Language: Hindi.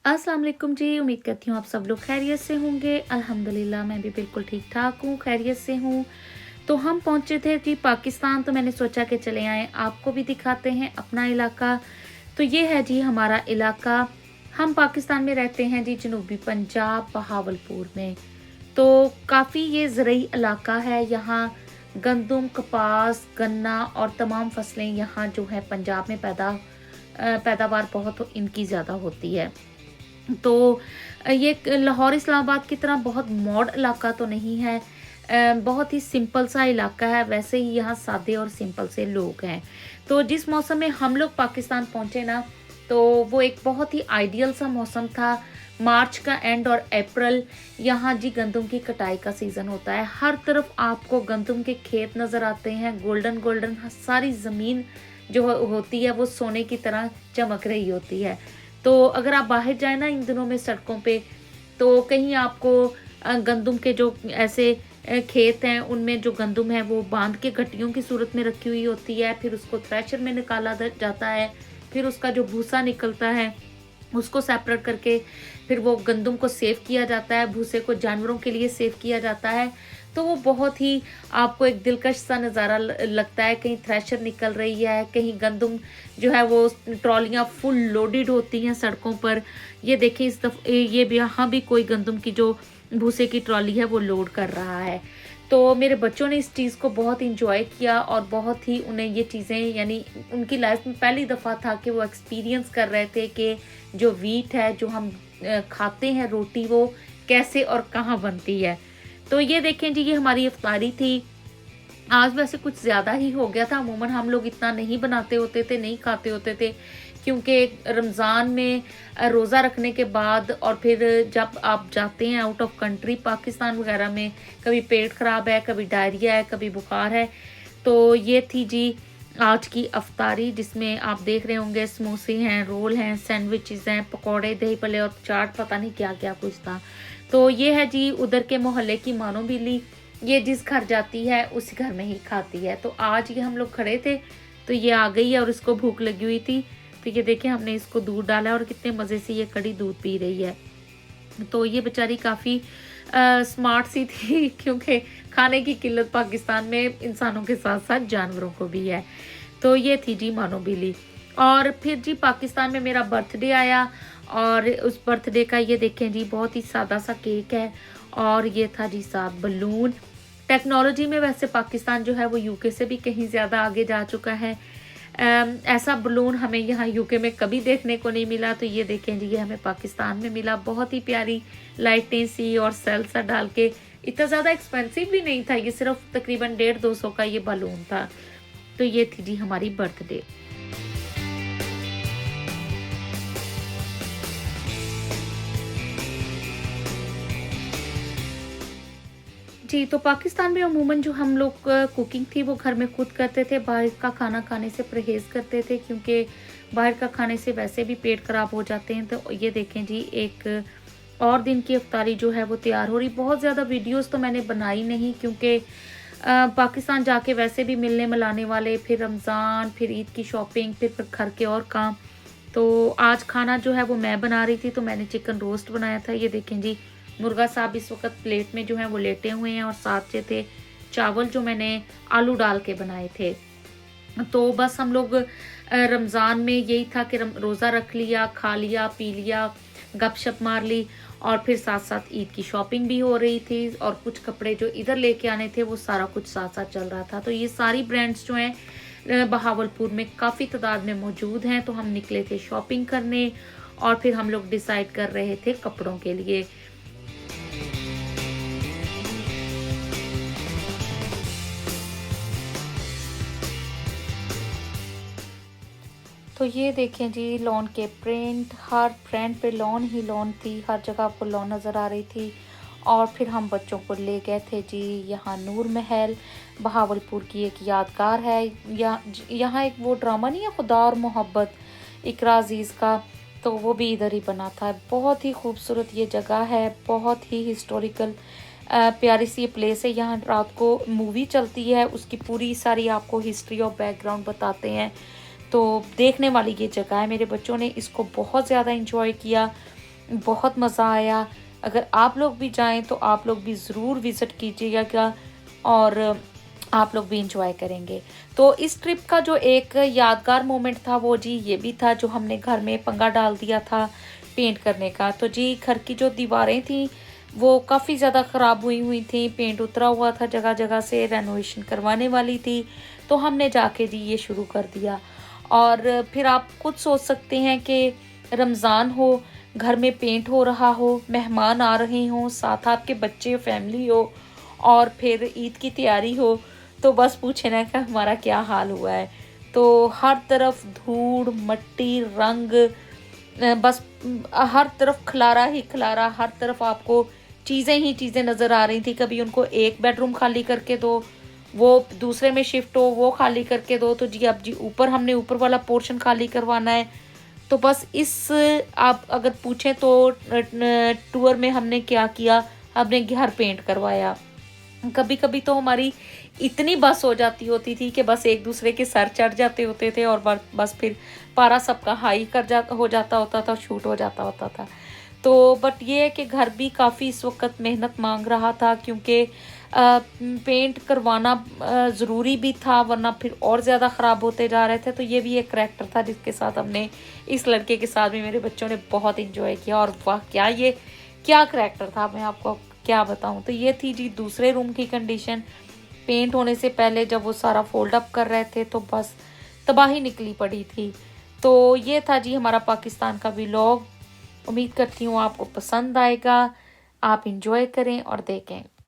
अस्सलाम वालेकुम जी। उम्मीद करती हूँ आप सब लोग खैरियत से होंगे। अल्हम्दुलिल्लाह मैं भी बिल्कुल ठीक ठाक हूँ, खैरियत से हूँ। तो हम पहुँचे थे जी पाकिस्तान, तो मैंने सोचा कि चले आएँ, आपको भी दिखाते हैं अपना इलाका। तो ये है जी हमारा इलाका। हम पाकिस्तान में रहते हैं जी, जनूबी पंजाब, बहावलपुर में। तो काफ़ी ये ज़रूरी इलाका है। यहाँ गंदम, कपास, गन्ना और तमाम फसलें यहाँ जो है पंजाब में पैदावार बहुत इनकी ज़्यादा होती है। तो ये लाहौर इस्लामाबाद की तरह बहुत मॉड इलाका तो नहीं है। बहुत ही सिंपल सा इलाका है। वैसे ही यहाँ सादे और सिंपल से लोग हैं। तो जिस मौसम में हम लोग पाकिस्तान पहुँचे ना, तो वो एक बहुत ही आइडियल सा मौसम था। मार्च का एंड और अप्रैल, यहाँ जी गंदम की कटाई का सीज़न होता है। हर तरफ आपको गंदम के खेत नज़र आते हैं, गोल्डन गोल्डन। सारी ज़मीन जो होती है वो सोने की तरह चमक रही होती है। तो अगर आप बाहर जाए ना इन दिनों में सड़कों पे, तो कहीं आपको गंदम के जो ऐसे खेत हैं, उनमें जो गंदम है वो बांध के गट्टियों की सूरत में रखी हुई होती है। फिर उसको थ्रेशर में निकाला जाता है। फिर उसका जो भूसा निकलता है उसको सेपरेट करके फिर वो गंदम को सेव किया जाता है, भूसे को जानवरों के लिए सेव किया जाता है। तो वो बहुत ही आपको एक दिलकश सा नज़ारा लगता है। कहीं थ्रेशर निकल रही है, कहीं गंदम जो है वो ट्रॉलियाँ फुल लोडेड होती हैं सड़कों पर। ये देखिए इस ये भी यहाँ भी कोई गंदम की जो भूसे की ट्रॉली है वो लोड कर रहा है। तो मेरे बच्चों ने इस चीज़ को बहुत इंजॉय किया और बहुत ही उन्हें ये चीज़ें, यानी उनकी लाइफ में पहली दफ़ा था कि वो एक्सपीरियंस कर रहे थे कि जो व्हीट है, जो हम खाते हैं रोटी, वो कैसे और कहाँ बनती है। तो ये देखें जी, ये हमारी इफ्तारी थी। आज वैसे कुछ ज़्यादा ही हो गया था। अमूमन हम लोग इतना नहीं बनाते होते थे, नहीं खाते होते थे, क्योंकि रमज़ान में रोज़ा रखने के बाद और फिर जब आप जाते हैं आउट ऑफ कंट्री पाकिस्तान वगैरह में, कभी पेट ख़राब है, कभी डायरिया है, कभी बुखार है। तो ये थी जी आज की अफ्तारी, जिसमें आप देख रहे होंगे समोसे हैं, रोल हैं, सैंडविचेस हैं, पकौड़े, दही भल्ले और चाट, पता नहीं क्या-क्या कुछ था। तो ये है जी उधर के मोहल्ले की मानो बिल्ली। ये जिस घर जाती है उसी घर में ही खाती है। तो आज ये हम लोग खड़े थे, तो ये आ गई है और इसको भूख लगी हुई थी। तो ये देखें हमने इसको दूध डाला और कितने मज़े से ये कड़ी दूध पी रही है। तो ये बेचारी काफ़ी स्मार्ट सी थी क्योंकि खाने की किल्लत पाकिस्तान में इंसानों के साथ-साथ जानवरों को भी है। तो ये थी जी मानो बिल्ली। और फिर जी पाकिस्तान में मेरा बर्थडे आया और उस बर्थडे का ये देखें जी बहुत ही सादा-सा केक है और ये था जी साथ बलून। टेक्नोलॉजी में वैसे पाकिस्तान जो है वो यूके से भी कहीं ज़्यादा आगे जा चुका है। ऐसा बलून हमें यहाँ यूके में कभी देखने को नहीं मिला। तो ये देखें जी, ये हमें पाकिस्तान में मिला। बहुत ही प्यारी लाइटें सी और सेल सा डाल के, इतना ज़्यादा एक्सपेंसिव भी नहीं था। ये सिर्फ तकरीबन 150-200 का ये बलून था। तो ये थी जी हमारी बर्थडे। जी, तो पाकिस्तान में अमूमन जो हम लोग कुकिंग थी वो घर में खुद करते थे। बाहर का खाना खाने से परहेज़ करते थे, क्योंकि बाहर का खाने से वैसे भी पेट ख़राब हो जाते हैं। तो ये देखें जी, एक और दिन की इफ्तारी जो है वो तैयार हो रही। बहुत ज़्यादा वीडियोस तो मैंने बनाई नहीं, क्योंकि पाकिस्तान जाके वैसे भी मिलने मिलाने वाले, फिर रमज़ान, फिर ईद की शॉपिंग, फिर घर के और काम। तो आज खाना जो है वो मैं बना रही थी, तो मैंने चिकन रोस्ट बनाया था। ये देखें जी, मुर्गा साहब इस वक्त प्लेट में जो है वो लेटे हुए हैं और साथ से थे चावल जो मैंने आलू डाल के बनाए थे। तो बस हम लोग रमज़ान में यही था कि रोज़ा रख लिया, खा लिया, पी लिया, गपशप मार ली और फिर साथ-साथ ईद की शॉपिंग भी हो रही थी और कुछ कपड़े जो इधर लेके आने थे वो सारा कुछ साथ-साथ चल रहा था। तो ये सारी ब्रांड्स जो हैं बहावलपुर में काफ़ी तादाद में मौजूद हैं। तो हम निकले थे शॉपिंग करने और फिर हम लोग डिसाइड कर रहे थे कपड़ों के लिए। तो ये देखें जी, लॉन के प्रिंट, हर ब्रांड पे लॉन ही लॉन थी, हर जगह आपको लॉन नज़र आ रही थी। और फिर हम बच्चों को ले गए थे जी यहाँ नूर महल, बहावलपुर की एक यादगार है। यहाँ एक वो ड्रामा नहीं है खुदा और मोहब्बत, इकरा अजीज़ का, तो वो भी इधर ही बना था। बहुत ही खूबसूरत ये जगह है, बहुत ही हिस्टोरिकल प्यारी सी प्लेस है। यहाँ रात को मूवी चलती है, उसकी पूरी सारी आपको हिस्ट्री और बैकग्राउंड बताते हैं। तो देखने वाली ये जगह है। मेरे बच्चों ने इसको बहुत ज़्यादा इंजॉय किया। बहुत मज़ा आया। अगर आप लोग भी जाएँ तो आप लोग भी ज़रूर विज़िट कीजिएगा और आप लोग भी एंजॉय करेंगे। तो इस ट्रिप का जो एक यादगार मोमेंट था वो जी ये भी था, जो हमने घर में पंगा डाल दिया था पेंट करने का। तो जी घर की जो दीवारें थी वो काफ़ी ज़्यादा ख़राब हुई हुई थी, पेंट उतरा हुआ था जगह जगह से, रेनोवेशन करवाने वाली थी। तो हमने जाके जी ये शुरू कर दिया। और फिर आप खुद सोच सकते हैं कि रमज़ान हो, घर में पेंट हो रहा हो, मेहमान आ रहे हों, साथ आपके बच्चे फैमिली हो और फिर ईद की तैयारी हो, तो बस पूछे ना कि हमारा क्या हाल हुआ है। तो हर तरफ धूड़, मिट्टी, रंग, बस हर तरफ खलारा ही खलारा, हर तरफ आपको चीज़ें ही चीज़ें नज़र आ रही थी। कभी उनको एक बेडरूम खाली करके दो, वो दूसरे में शिफ्ट हो, वो खाली करके दो, तो जी अब जी ऊपर हमने ऊपर वाला पोर्शन खाली करवाना है। तो बस इस आप अगर पूछें तो टूर में हमने क्या किया, हमने घर पेंट करवाया। कभी-कभी तो हमारी इतनी बस हो जाती होती थी कि बस एक दूसरे के सर चढ़ जाते होते थे और बस फिर पारा सबका हाई कर जा हो जाता होता था, शूट हो जाता होता था। तो बट ये है कि घर भी काफ़ी इस वक़्त मेहनत माँग रहा था, क्योंकि पेंट करवाना ज़रूरी भी था, वरना फिर और ज़्यादा ख़राब होते जा रहे थे। तो ये भी एक करैक्टर था जिसके साथ हमने, इस लड़के के साथ भी मेरे बच्चों ने बहुत एन्जॉय किया। और वाह! क्या करैक्टर था, मैं आपको क्या बताऊँ। तो ये थी जी दूसरे रूम की कंडीशन। पेंट होने से पहले जब वो सारा फ़ोल्ड अप कर रहे थे तो बस तबाही निकली पड़ी थी। तो ये था जी हमारा पाकिस्तान का व्लॉग। उम्मीद करती हूँ आपको पसंद आएगा। आप एन्जॉय करें और देखें।